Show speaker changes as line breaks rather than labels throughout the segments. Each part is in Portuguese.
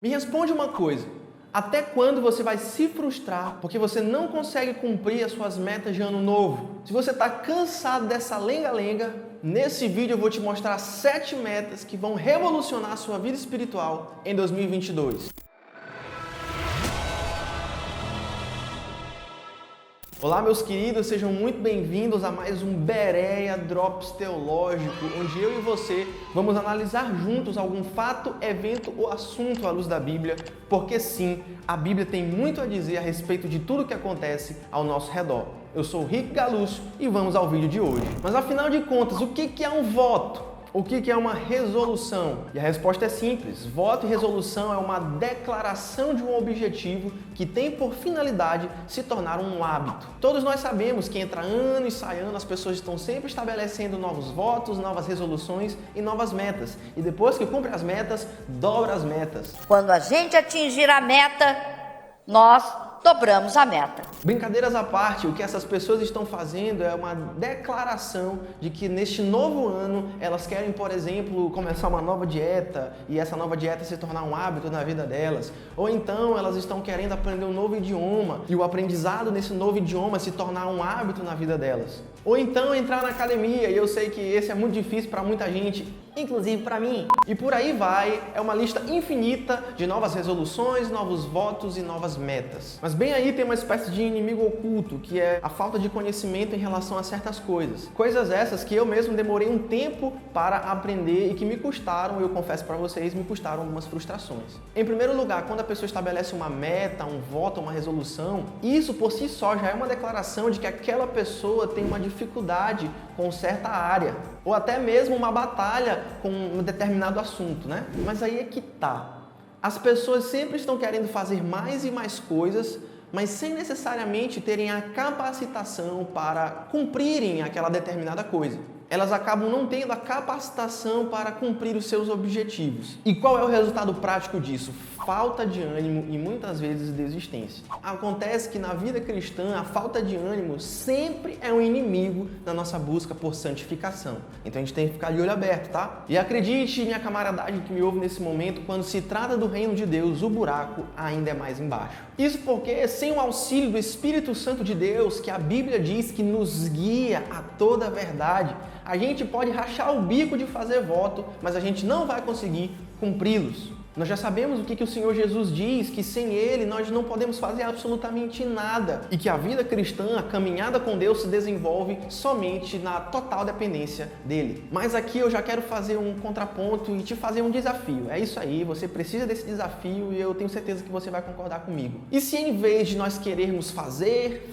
Me responde uma coisa, até quando você vai se frustrar porque você não consegue cumprir as suas metas de ano novo? Se você está cansado dessa lenga-lenga, nesse vídeo eu vou te mostrar 7 metas que vão revolucionar a sua vida espiritual em 2022. Olá, meus queridos, sejam muito bem-vindos a mais um Bereia Drops Teológico, onde eu e você vamos analisar juntos algum fato, evento ou assunto à luz da Bíblia, porque sim, a Bíblia tem muito a dizer a respeito de tudo que acontece ao nosso redor. Eu sou o Rick Galúcio e vamos ao vídeo de hoje. Mas afinal de contas, o que é um voto? O que é uma resolução? E a resposta é simples. Voto e resolução é uma declaração de um objetivo que tem por finalidade se tornar um hábito. Todos nós sabemos que entra ano e sai ano, as pessoas estão sempre estabelecendo novos votos, novas resoluções e novas metas. E depois que cumpre as metas, dobra as metas.
Quando a gente atingir a meta, nós dobramos a meta.
Brincadeiras à parte, o que essas pessoas estão fazendo é uma declaração de que neste novo ano elas querem, por exemplo, começar uma nova dieta e essa nova dieta se tornar um hábito na vida delas. Ou então elas estão querendo aprender um novo idioma e o aprendizado nesse novo idioma se tornar um hábito na vida delas. Ou então entrar na academia, e eu sei que esse é muito difícil para muita gente, inclusive para mim. E por aí vai, é uma lista infinita de novas resoluções, novos votos e novas metas. Mas bem aí tem uma espécie de inimigo oculto, que é a falta de conhecimento em relação a certas coisas. Coisas essas que eu mesmo demorei um tempo para aprender e que me custaram, eu confesso para vocês, me custaram algumas frustrações. Em primeiro lugar, quando a pessoa estabelece uma meta, um voto, uma resolução, isso por si só já é uma declaração de que aquela pessoa tem uma dificuldade com certa área, ou até mesmo uma batalha com um determinado assunto, né? Mas aí é que tá. As pessoas sempre estão querendo fazer mais e mais coisas, mas sem necessariamente terem a capacitação para cumprirem aquela determinada coisa. Elas acabam não tendo a capacitação para cumprir os seus objetivos. E qual é o resultado prático disso? Falta de ânimo e muitas vezes desistência. Acontece que na vida cristã a falta de ânimo sempre é um inimigo na nossa busca por santificação. Então a gente tem que ficar de olho aberto, tá? E acredite, minha camaradagem que me ouve nesse momento, quando se trata do reino de Deus, o buraco ainda é mais embaixo. Isso porque sem o auxílio do Espírito Santo de Deus, que a Bíblia diz que nos guia a toda a verdade, a gente pode rachar o bico de fazer voto, mas a gente não vai conseguir cumpri-los. Nós já sabemos o que o Senhor Jesus diz, que sem Ele nós não podemos fazer absolutamente nada e que a vida cristã, a caminhada com Deus se desenvolve somente na total dependência dEle. Mas aqui eu já quero fazer um contraponto e te fazer um desafio. É isso aí, você precisa desse desafio e eu tenho certeza que você vai concordar comigo. E se em vez de nós querermos fazer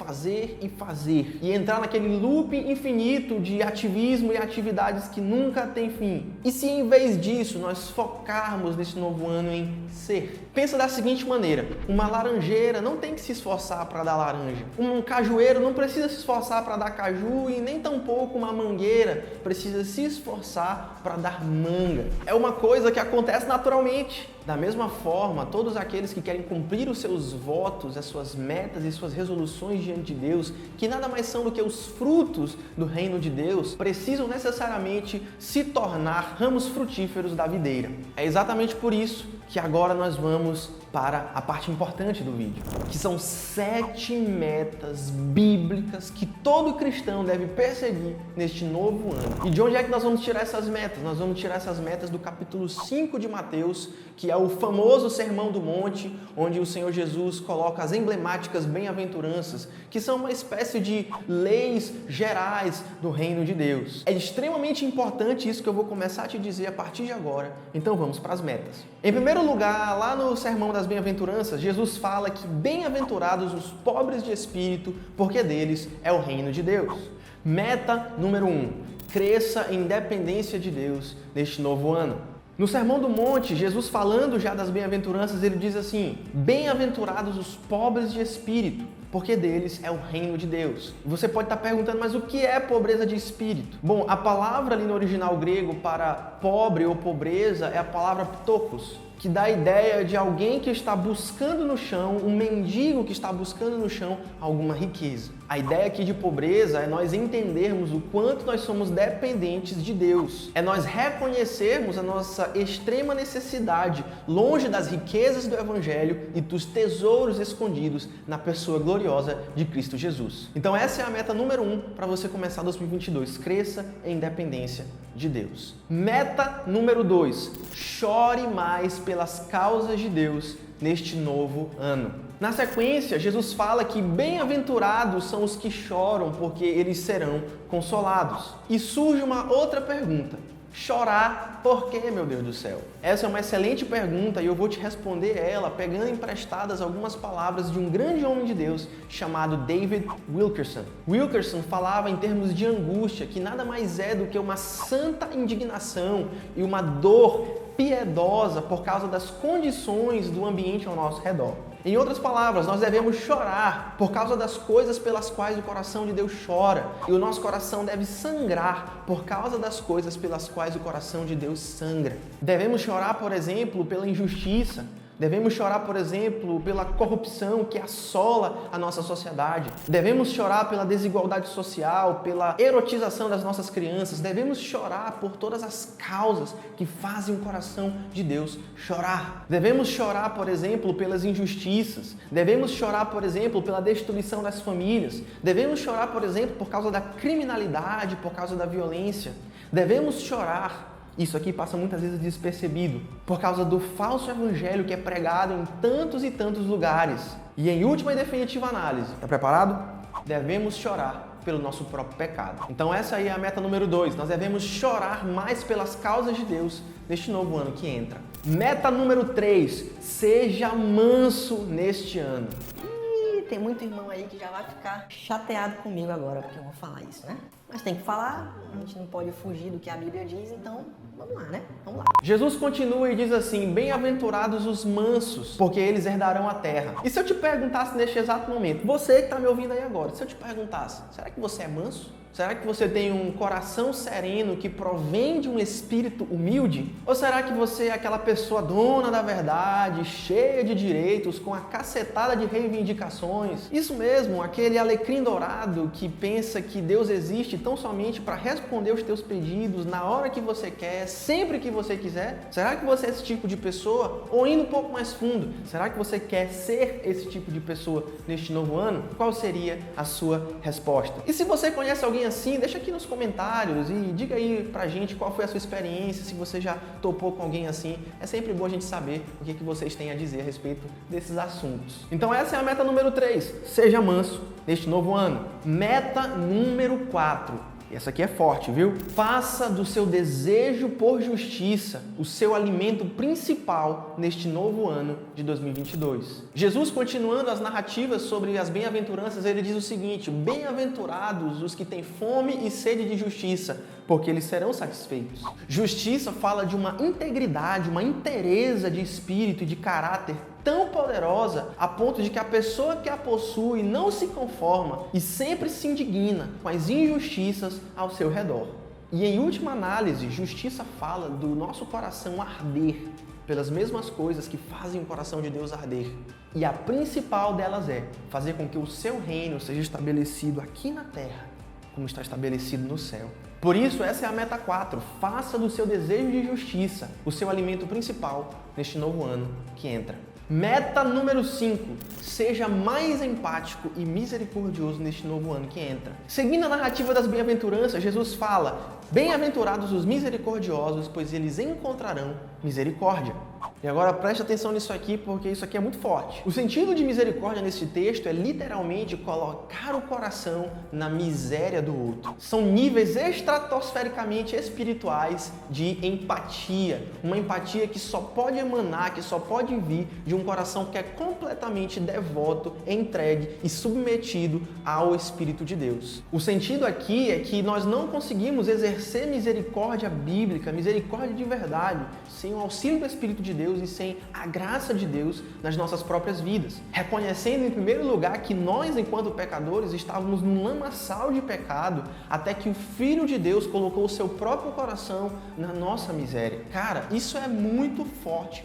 e entrar naquele loop infinito de ativismo e atividades que nunca tem fim, e se em vez disso nós focarmos nesse novo ano em ser? Pensa da seguinte maneira, uma laranjeira não tem que se esforçar para dar laranja, um cajueiro não precisa se esforçar para dar caju e nem tampouco uma mangueira precisa se esforçar para dar manga. É uma coisa que acontece naturalmente. Da mesma forma, todos aqueles que querem cumprir os seus votos, as suas metas e suas resoluções diante de Deus, que nada mais são do que os frutos do reino de Deus, precisam necessariamente se tornar ramos frutíferos da videira. É exatamente por isso que agora nós vamos para a parte importante do vídeo, que são 7 metas bíblicas que todo cristão deve perseguir neste novo ano. E de onde é que nós vamos tirar essas metas? Nós vamos tirar essas metas do capítulo 5 de Mateus, que é o famoso Sermão do Monte, onde o Senhor Jesus coloca as emblemáticas bem-aventuranças, que são uma espécie de leis gerais do reino de Deus. É extremamente importante isso que eu vou começar a te dizer a partir de agora. Então vamos para as metas. Em primeiro lugar, lá no Sermão das Bem-aventuranças, Jesus fala que bem-aventurados os pobres de espírito, porque deles é o reino de Deus. Meta número 1, cresça em dependência de Deus neste novo ano. No Sermão do Monte, Jesus falando já das bem-aventuranças, ele diz assim, bem-aventurados os pobres de espírito, porque deles é o reino de Deus. Você pode estar perguntando, mas o que é pobreza de espírito? Bom, a palavra ali no original grego para pobre ou pobreza é a palavra ptokos. que dá a ideia de alguém que está buscando no chão, um mendigo que está buscando no chão alguma riqueza. A ideia aqui de pobreza é nós entendermos o quanto nós somos dependentes de Deus. É nós reconhecermos a nossa extrema necessidade, longe das riquezas do Evangelho e dos tesouros escondidos na pessoa gloriosa de Cristo Jesus. Então essa é a meta número 1 para você começar 2022. Cresça em dependência de Deus. Meta número 2. Chore mais pelas causas de Deus neste novo ano. Na sequência, Jesus fala que bem-aventurados são os que choram, porque eles serão consolados. E surge uma outra pergunta. Chorar por quê, meu Deus do céu? Essa é uma excelente pergunta e eu vou te responder ela pegando emprestadas algumas palavras de um grande homem de Deus chamado David Wilkerson. Wilkerson falava em termos de angústia, que nada mais é do que uma santa indignação e uma dor piedosa por causa das condições do ambiente ao nosso redor. Em outras palavras, nós devemos chorar por causa das coisas pelas quais o coração de Deus chora. E o nosso coração deve sangrar por causa das coisas pelas quais o coração de Deus sangra. Devemos chorar, por exemplo, pela injustiça. Devemos chorar, por exemplo, pela corrupção que assola a nossa sociedade. Devemos chorar pela desigualdade social, pela erotização das nossas crianças. Devemos chorar por todas as causas que fazem o coração de Deus chorar. Devemos chorar, por exemplo, pelas injustiças. Devemos chorar, por exemplo, pela destruição das famílias. Devemos chorar, por exemplo, por causa da criminalidade, por causa da violência. Devemos chorar. Isso aqui passa muitas vezes despercebido, por causa do falso evangelho que é pregado em tantos e tantos lugares. E em última e definitiva análise, está preparado? Devemos chorar pelo nosso próprio pecado. Então essa aí é a meta número 2. Nós devemos chorar mais pelas causas de Deus neste novo ano que entra. Meta número 3. Seja manso neste ano.
Tem muito irmão aí que já vai ficar chateado comigo agora, porque eu vou falar isso, né? Mas tem que falar, a gente não pode fugir do que a Bíblia diz, então vamos lá, né? Vamos lá.
Jesus continua e diz assim: bem-aventurados os mansos, porque eles herdarão a terra. E se eu te perguntasse neste exato momento, você que está me ouvindo aí agora, se eu te perguntasse, será que você é manso? Será que você tem um coração sereno que provém de um espírito humilde? Ou será que você é aquela pessoa dona da verdade, cheia de direitos, com a cacetada de reivindicações? Isso mesmo, aquele alecrim dourado que pensa que Deus existe tão somente para responder os teus pedidos na hora que você quer, sempre que você quiser? Será que você é esse tipo de pessoa? Ou indo um pouco mais fundo, será que você quer ser esse tipo de pessoa neste novo ano? Qual seria a sua resposta? E se você conhece alguém assim, deixa aqui nos comentários e diga aí pra gente qual foi a sua experiência, se você já topou com alguém assim. É sempre bom a gente saber o que vocês têm a dizer a respeito desses assuntos. Então essa é a meta número 3. Seja manso neste novo ano. Meta número 4. Essa aqui é forte, viu? Faça do seu desejo por justiça o seu alimento principal neste novo ano de 2022. Jesus, continuando as narrativas sobre as bem-aventuranças, ele diz o seguinte: bem-aventurados os que têm fome e sede de justiça, porque eles serão satisfeitos. Justiça fala de uma integridade, uma inteireza de espírito e de caráter tão poderosa a ponto de que a pessoa que a possui não se conforma e sempre se indigna com as injustiças ao seu redor. E em última análise, justiça fala do nosso coração arder pelas mesmas coisas que fazem o coração de Deus arder. E a principal delas é fazer com que o seu reino seja estabelecido aqui na terra, como está estabelecido no céu. Por isso, essa é a meta 4. Faça do seu desejo de justiça o seu alimento principal neste novo ano que entra. Meta número 5. Seja mais empático e misericordioso neste novo ano que entra. Seguindo a narrativa das bem-aventuranças, Jesus fala: bem-aventurados os misericordiosos, pois eles encontrarão misericórdia. E agora preste atenção nisso aqui, porque isso aqui é muito forte. O sentido de misericórdia nesse texto é literalmente colocar o coração na miséria do outro. São níveis estratosfericamente espirituais de empatia. Uma empatia que só pode emanar, que só pode vir de um coração que é completamente devoto, entregue e submetido ao Espírito de Deus. O sentido aqui é que nós não conseguimos exercer misericórdia bíblica, misericórdia de verdade, sem o auxílio do Espírito de Deus, Deus e sem a graça de Deus nas nossas próprias vidas. Reconhecendo em primeiro lugar que nós, enquanto pecadores, estávamos num lamaçal de pecado até que o Filho de Deus colocou o seu próprio coração na nossa miséria. Cara, isso é muito forte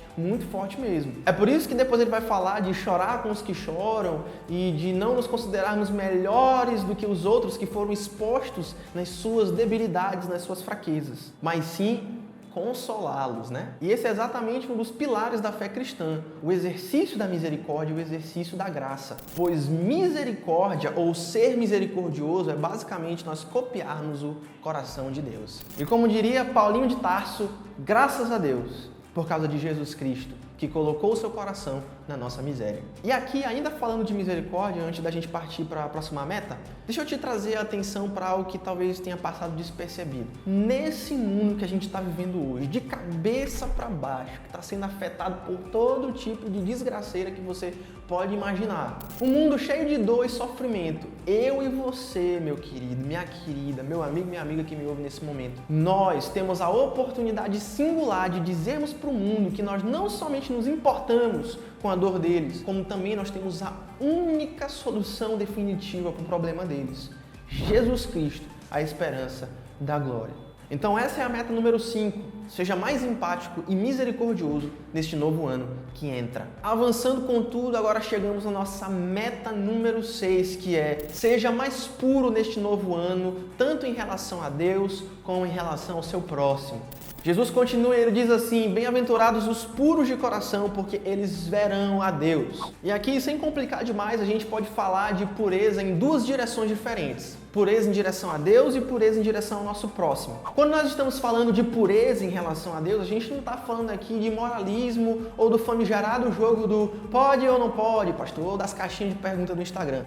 mesmo. É por isso que depois ele vai falar de chorar com os que choram e de não nos considerarmos melhores do que os outros que foram expostos nas suas debilidades, nas suas fraquezas, mas sim consolá-los, né? E esse é exatamente um dos pilares da fé cristã, o exercício da misericórdia, o exercício da graça. Pois misericórdia, ou ser misericordioso, é basicamente nós copiarmos o coração de Deus. E como diria Paulinho de Tarso, graças a Deus, por causa de Jesus Cristo, que colocou o seu coração na nossa miséria. E aqui, ainda falando de misericórdia, antes da gente partir para a próxima meta, deixa eu te trazer a atenção para algo que talvez tenha passado despercebido. Nesse mundo que a gente está vivendo hoje, de cabeça para baixo, que está sendo afetado por todo tipo de desgraceira que você pode imaginar. Um mundo cheio de dor e sofrimento. Eu e você, meu querido, minha querida, meu amigo, minha amiga que me ouve nesse momento, nós temos a oportunidade singular de dizermos para o mundo que nós não somente nos importamos com a dor deles, como também nós temos a única solução definitiva para o problema deles. Jesus Cristo, a esperança da glória. Então essa é a meta número 5. Seja mais empático e misericordioso neste novo ano que entra. Avançando com tudo, agora chegamos à nossa meta número 6, que é: seja mais puro neste novo ano, tanto em relação a Deus como em relação ao seu próximo. Jesus continua, ele diz assim: bem-aventurados os puros de coração, porque eles verão a Deus. E aqui, sem complicar demais, a gente pode falar de pureza em duas direções diferentes. Pureza em direção a Deus e pureza em direção ao nosso próximo. Quando nós estamos falando de pureza em relação a Deus, a gente não está falando aqui de moralismo ou do famigerado jogo do pode ou não pode, pastor, ou das caixinhas de pergunta do Instagram.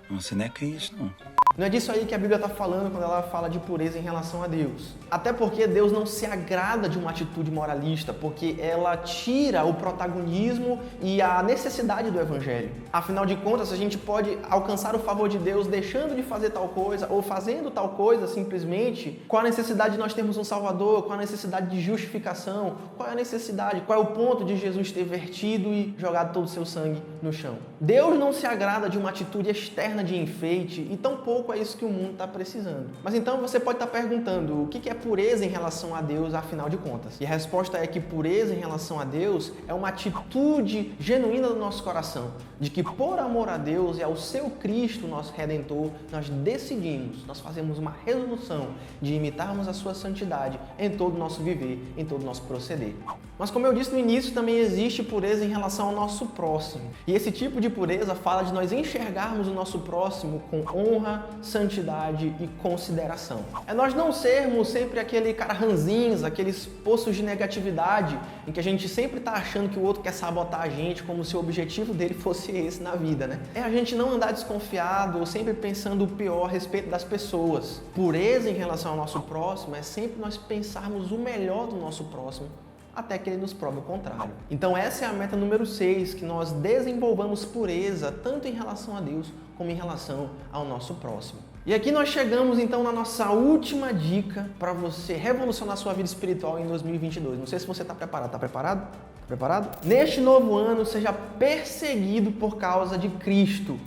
Não sei nem o que é isso, não.
Não é disso aí que a Bíblia está falando quando ela fala de pureza em relação a Deus. Até porque Deus não se agrada de uma atitude moralista, porque ela tira o protagonismo e a necessidade do Evangelho. Afinal de contas, a gente pode alcançar o favor de Deus deixando de fazer tal coisa ou fazendo tal coisa simplesmente. Qual a necessidade de nós termos um Salvador? Qual a necessidade de justificação? Qual é a necessidade? Qual é o ponto de Jesus ter vertido e jogado todo o seu sangue no chão? Deus não se agrada de uma atitude externa de enfeite e tampouco é isso que o mundo está precisando. Mas então você pode estar perguntando: o que é pureza em relação a Deus, afinal de contas? E a resposta é que pureza em relação a Deus é uma atitude genuína do nosso coração, de que por amor a Deus e ao seu Cristo, nosso Redentor, nós decidimos, nós fazemos uma resolução de imitarmos a sua santidade em todo o nosso viver, em todo o nosso proceder. Mas como eu disse no início, também existe pureza em relação ao nosso próximo. E esse tipo de pureza fala de nós enxergarmos o nosso próximo com honra, santidade e consideração. É nós não sermos sempre aquele cara ranzinza, aqueles poços de negatividade em que a gente sempre está achando que o outro quer sabotar a gente, como se o objetivo dele fosse esse na vida, né? É a gente não andar desconfiado ou sempre pensando o pior a respeito das pessoas. Pureza em relação ao nosso próximo é sempre nós pensarmos o melhor do nosso próximo, até que ele nos prove o contrário. Então essa é a meta número 6, que nós desenvolvamos pureza tanto em relação a Deus como em relação ao nosso próximo. E aqui nós chegamos então na nossa última dica para você revolucionar a sua vida espiritual em 2022. Não sei se você está preparado. Está preparado? Tá preparado? Neste novo ano, seja perseguido por causa de Cristo.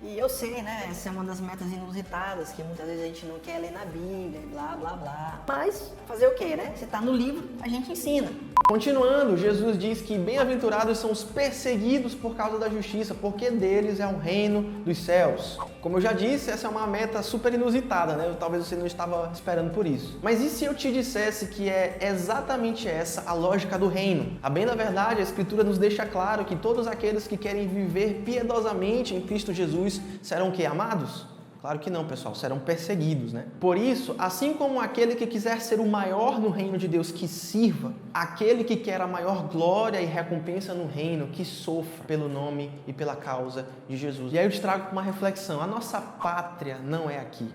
E eu sei, né? Essa é uma das metas inusitadas que muitas vezes a gente não quer ler na Bíblia, blá, blá, blá. Mas fazer o quê, né? Se tá no livro, a gente ensina.
Continuando, Jesus diz que bem-aventurados são os perseguidos por causa da justiça, porque deles é o reino dos céus. Como eu já disse, essa é uma meta super inusitada, né? Talvez você não estava esperando por isso. Mas e se eu te dissesse que é exatamente essa a lógica do reino? A bem da verdade, a Escritura nos deixa claro que todos aqueles que querem viver piedosamente em Cristo Jesus serão o quê? Amados? Claro que não, pessoal, serão perseguidos, né? Por isso, assim como aquele que quiser ser o maior no reino de Deus, que sirva, aquele que quer a maior glória e recompensa no reino, que sofra pelo nome e pela causa de Jesus. E aí eu te trago uma reflexão: a nossa pátria não é aqui.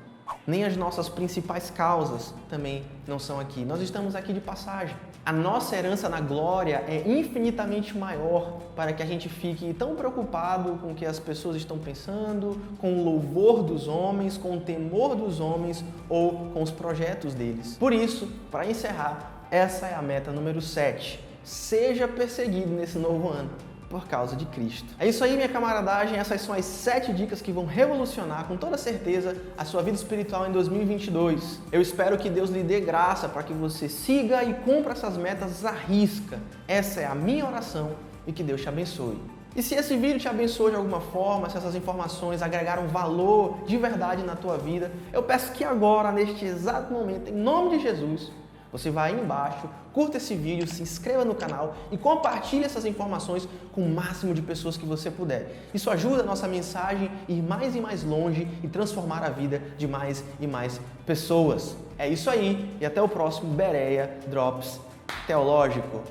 Nem as nossas principais causas também não são aqui. Nós estamos aqui de passagem. A nossa herança na glória é infinitamente maior para que a gente fique tão preocupado com o que as pessoas estão pensando, com o louvor dos homens, com o temor dos homens ou com os projetos deles. Por isso, para encerrar, essa é a meta número 7. seja perseguido nesse novo ano por causa de Cristo. É isso aí, minha camaradagem. Essas são as 7 dicas que vão revolucionar, com toda certeza, a sua vida espiritual em 2022. Eu espero que Deus lhe dê graça para que você siga e cumpra essas metas à risca. Essa é a minha oração e que Deus te abençoe. E se esse vídeo te abençoou de alguma forma, se essas informações agregaram valor de verdade na tua vida, eu peço que agora, neste exato momento, em nome de Jesus, você vai aí embaixo, curta esse vídeo, se inscreva no canal e compartilhe essas informações com o máximo de pessoas que você puder. Isso ajuda a nossa mensagem a ir mais e mais longe e transformar a vida de mais e mais pessoas. É isso aí e até o próximo Bereia Drops Teológico.